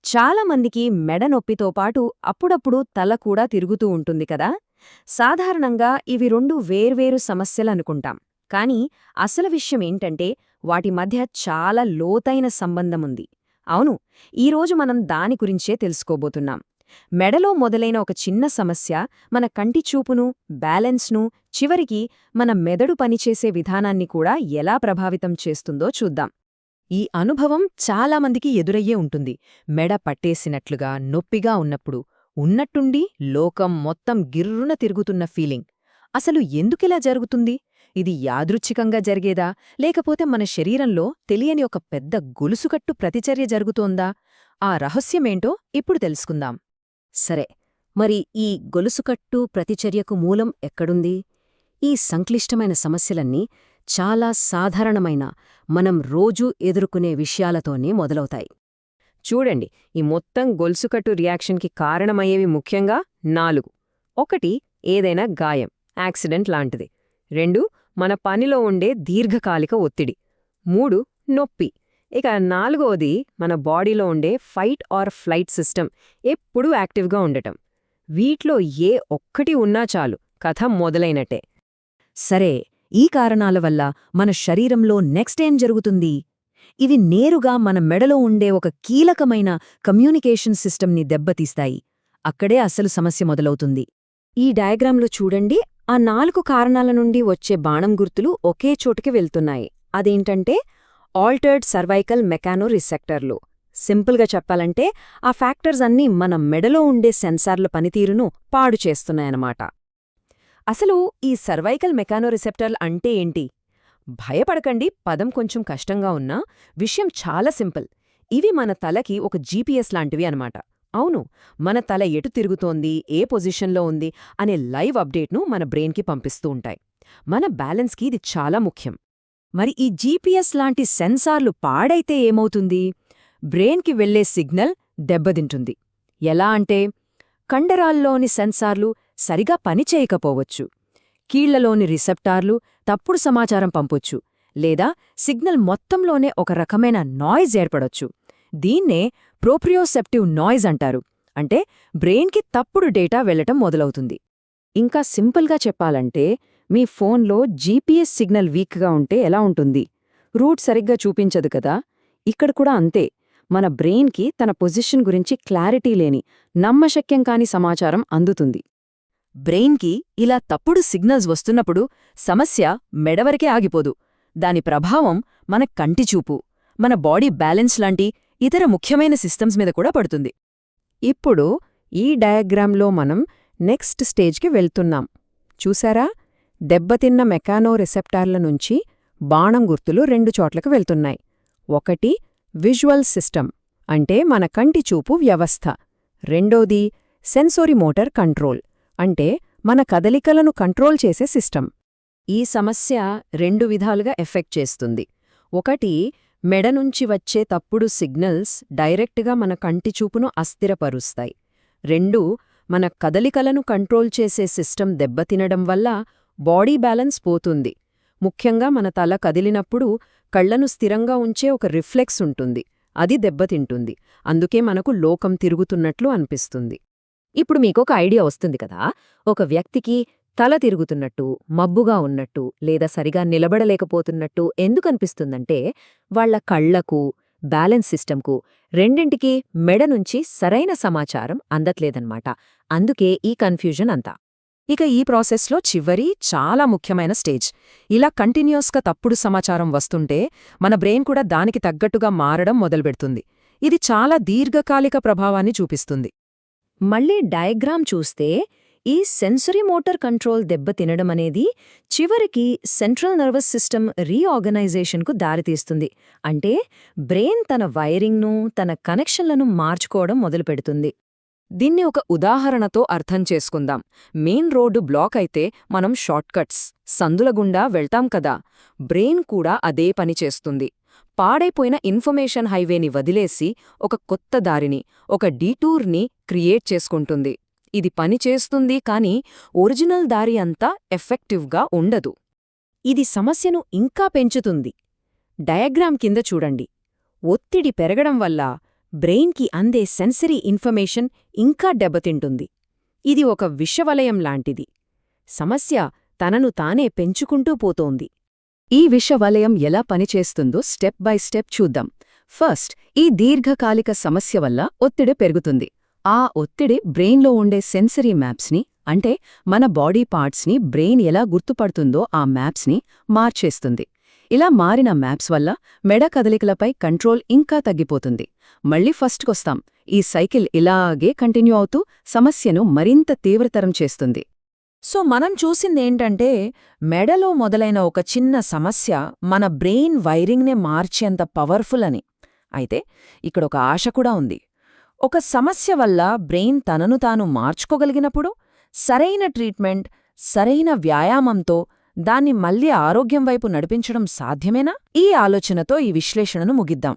చాలామందికి మెడ నొప్పితో పాటు అప్పుడప్పుడు తల కూడా తిరుగుతూ ఉంటుంది కదా. సాధారణంగా ఇవి రెండు వేర్వేరు సమస్యలనుకుంటాం. కానీ అసలు విషయమేంటంటే వాటి మధ్య చాలా లోతైన సంబంధముంది. అవును, ఈరోజు మనం దాని గురించే తెలుసుకోబోతున్నాం. మెడలో మొదలైన ఒక చిన్న సమస్య మన కంటి చూపును, బ్యాలెన్స్ను, చివరికి మన మెదడు పనిచేసే విధానాన్ని కూడా ఎలా ప్రభావితం చేస్తుందో చూద్దాం. ఈ అనుభవం చాలామందికి ఎదురయ్యే ఉంటుంది. మెడ పట్టేసినట్లుగా, నొప్పిగా ఉన్నప్పుడు ఉన్నట్టుండి లోకం మొత్తం గిర్రున తిరుగుతున్న ఫీలింగ్. అసలు ఎందుకిలా జరుగుతుంది? ఇది యాదృచ్ఛికంగా జరిగేదా, లేకపోతే మన శరీరంలో తెలియని ఒక పెద్ద గొలుసుకట్టు ప్రతిచర్య జరుగుతోందా? ఆ రహస్యమేంటో ఇప్పుడు తెలుసుకుందాం. సరే, మరి ఈ గొలుసుకట్టు ప్రతిచర్యకు మూలం ఎక్కడుంది? ఈ సంక్లిష్టమైన సమస్యలన్నీ చాలా సాధారణమైన, మనం రోజూ ఎదుర్కొనే విషయాలతోనే మొదలవుతాయి. చూడండి, ఈ మొత్తం గొలుసుకట్టు రియాక్షన్కి కారణమయ్యేవి ముఖ్యంగా 4. 1. ఏదైనా గాయం, యాక్సిడెంట్ లాంటిది. 2. మన పనిలో ఉండే దీర్ఘకాలిక ఒత్తిడి. 3. నొప్పి. ఇక 4వది మన బాడీలో ఉండే ఫైట్ ఆర్ ఫ్లైట్ సిస్టమ్ ఎప్పుడూ యాక్టివ్గా ఉండటం. వీటిలో ఏ ఒక్కటి ఉన్నా చాలు, కథ మొదలైనట్టే. సరే, ఈ కారణాల వల్ల మన శరీరంలో నెక్స్ట్ ఏం జరుగుతుంది? ఇవి నేరుగా మన మెడలో ఉండే ఒక కీలకమైన కమ్యూనికేషన్ సిస్టమ్ని దెబ్బతీస్తాయి. అక్కడే అసలు సమస్య మొదలవుతుంది. ఈ డయాగ్రాంలో చూడండి, ఆ 4 కారణాల నుండి వచ్చే బాణం గుర్తులు ఒకే చోటుకి వెళ్తున్నాయి. అదేంటంటే ఆల్టర్డ్ సర్వైకల్ మెకానో రిసెప్టర్లు. సింపుల్గా చెప్పాలంటే ఆ ఫ్యాక్టర్స్ అన్నీ మన మెడలో ఉండే సెన్సార్ల పనితీరును పాడు చేస్తున్నాయన్నమాట. అసలు ఈ సర్వైకల్ మెకానోరిసెప్టర్లు అంటే ఏంటి? భయపడకండి, పదం కొంచెం కష్టంగా ఉన్నా విషయం చాలా సింపుల్. ఇవి మన తలకి ఒక జీపీఎస్ లాంటివి అనమాట. అవును, మన తల ఎటు తిరుగుతోంది, ఏ పొజిషన్లో ఉంది అనే లైవ్ అప్డేట్ను మన బ్రెయిన్కి పంపిస్తూ ఉంటాయి. మన బ్యాలెన్స్కి ఇది చాలా ముఖ్యం. మరి ఈ జీపీఎస్ లాంటి సెన్సార్లు పాడైతే ఏమవుతుంది? బ్రెయిన్కి వెళ్లే సిగ్నల్ దెబ్బతింటుంది. ఎలా అంటే, కండరాల్లోని సెన్సార్లు సరిగా పనిచేయకపోవచ్చు, కీళ్లలోని రిసెప్టార్లు తప్పుడు సమాచారం పంపొచ్చు, లేదా సిగ్నల్ మొత్తంలోనే ఒక రకమైన నాయిస్ ఏర్పడొచ్చు. దీన్నే ప్రోప్రియోసెప్టివ్ నాయిస్ అంటారు. అంటే బ్రెయిన్కి తప్పుడు డేటా వెళ్లటం మొదలవుతుంది. ఇంకా సింపుల్గా చెప్పాలంటే, మీ ఫోన్లో జీపీఎస్ సిగ్నల్ వీక్గా ఉంటే ఎలా ఉంటుంది? రూట్ సరిగ్గా చూపించదు కదా. ఇక్కడ కూడా అంతే. మన బ్రెయిన్కి తన పొజిషన్ గురించి క్లారిటీ లేని, నమ్మశక్యం కాని సమాచారం అందుతుంది. బ్రెయిన్కి ఇలా తప్పుడు సిగ్నల్స్ వస్తున్నప్పుడు సమస్య మెడవరకే ఆగిపోదు. దాని ప్రభావం మన కంటిచూపు, మన బాడీ బ్యాలెన్స్ లాంటి ఇతర ముఖ్యమైన సిస్టమ్స్ మీద కూడా పడుతుంది. ఇప్పుడు ఈ డయాగ్రాంలో మనం నెక్స్ట్ స్టేజ్కి వెళ్తున్నాం. చూసారా? దెబ్బతిన్న మెకానో రిసెప్టార్ల నుంచి బాణం గుర్తులు 2 చోట్లకు వెళ్తున్నాయి. 1. విజువల్ సిస్టమ్, అంటే మన కంటిచూపు వ్యవస్థ. 2. సెన్సోరిమోటర్ కంట్రోల్, అంటే మన కదలికలను కంట్రోల్ చేసే సిస్టమ్. ఈ సమస్య 2 విధాలుగా ఎఫెక్ట్ చేస్తుంది. 1. మెడ నుంచి వచ్చే తప్పుడు సిగ్నల్స్ డైరెక్ట్గా మన కంటిచూపును అస్థిరపరుస్తాయి. 2. మన కదలికలను కంట్రోల్ చేసే సిస్టమ్ దెబ్బతినడం వల్ల బాడీ బ్యాలెన్స్ పోతుంది. ముఖ్యంగా మన తల కదిలినప్పుడు కళ్లను స్థిరంగా ఉంచే ఒక రిఫ్లెక్స్ ఉంటుంది, అది దెబ్బతింటుంది. అందుకే మనకు లోకం తిరుగుతున్నట్లు అనిపిస్తుంది. ఇప్పుడు మీకొక ఐడియా వస్తుంది కదా, ఒక వ్యక్తికి తల తిరుగుతున్నట్టు, మబ్బుగా ఉన్నట్టు, లేదా సరిగా నిలబడలేకపోతున్నట్టు ఎందుకనిపిస్తుందంటే వాళ్ల కళ్లకు, బ్యాలెన్స్ సిస్టమ్కు రెండింటికీ మెడ నుంచి సరైన సమాచారం అందట్లేదన్నమాట. అందుకే ఈ కన్ఫ్యూజన్ అంతా. ఇక ఈ ప్రాసెస్లో చివరి చాలా ముఖ్యమైన స్టేజ్. ఇలా కంటిన్యూస్గా తప్పుడు సమాచారం వస్తుంటే మన బ్రెయిన్ కూడా దానికి తగ్గట్టుగా మారడం మొదలుపెడుతుంది. ఇది చాలా దీర్ఘకాలిక ప్రభావాన్ని చూపిస్తుంది. మళ్ళీ డయాగ్రామ్ చూస్తే ఈ సెన్సరీ మోటార్ కంట్రోల్ దెబ్బతినడం అనేది చివరికి సెంట్రల్ నర్వస్ సిస్టమ్ రీఆర్గనైజేషన్కు దారితీస్తుంది. అంటే బ్రెయిన్ తన వైరింగ్ను, తన కనెక్షన్లను మార్చుకోవడం మొదలుపెడుతుంది. దీన్ని ఒక ఉదాహరణతో అర్థం చేసుకుందాం. మెయిన్ రోడ్డు బ్లాక్ అయితే మనం షార్ట్కట్స్, సందుల గుండా వెళ్తాం కదా. బ్రెయిన్ కూడా అదే పని చేస్తుంది. పాడైపోయిన ఇన్ఫర్మేషన్ హైవేని వదిలేసి ఒక కొత్త దారిని, ఒక డీటూర్ని క్రియేట్ చేసుకుంటుంది. ఇది పనిచేస్తుంది, కానీ ఒరిజినల్ దారి అంతా ఎఫెక్టివ్గా ఉండదు. ఇది సమస్యను ఇంకా పెంచుతుంది. డయాగ్రామ్ కింద చూడండి. ఒత్తిడి పెరగడం వల్ల బ్రెయిన్కి అందే సెన్సరీ ఇన్ఫర్మేషన్ ఇంకా దెబ్బతింటుంది. ఇది ఒక విషవలయం లాంటిది. సమస్య తనను తానే పెంచుకుంటూ పోతోంది. ఈ విషవలయం ఎలా పనిచేస్తుందో స్టెప్ బై స్టెప్ చూద్దాం. ఫస్ట్, ఈ దీర్ఘకాలిక సమస్య వల్ల ఒత్తిడి పెరుగుతుంది. ఆ ఒత్తిడి బ్రెయిన్లో ఉండే సెన్సరీ మ్యాప్స్ని, అంటే మన బాడీ పార్ట్స్ని బ్రెయిన్ ఎలా గుర్తుపడుతుందో ఆ మ్యాప్స్ని మార్చేస్తుంది. ఇలా మారిన మ్యాప్స్ వల్ల మెడ కదలికలపై కంట్రోల్ ఇంకా తగ్గిపోతుంది. మళ్ళీ ఫస్ట్కొస్తాం. ఈ సైకిల్ ఇలాగే కంటిన్యూ అవుతూ సమస్యను మరింత తీవ్రతరం చేస్తుంది. సో మనం చూసిందేంటంటే, మెడలో మొదలైన ఒక చిన్న సమస్య మన బ్రెయిన్ వైరింగ్నే మార్చేంత పవర్ఫుల్ అని. అయితే ఇక్కడొక ఆశ కూడా ఉంది. ఒక సమస్య వల్ల బ్రెయిన్ తనను తాను మార్చుకోగలిగినప్పుడు, సరైన ట్రీట్మెంట్, సరైన వ్యాయామంతో దాన్ని మళ్ళీ ఆరోగ్యం వైపు నడిపించడం సాధ్యమేనా? ఈ ఆలోచనతో ఈ విశ్లేషణను ముగిద్దాం.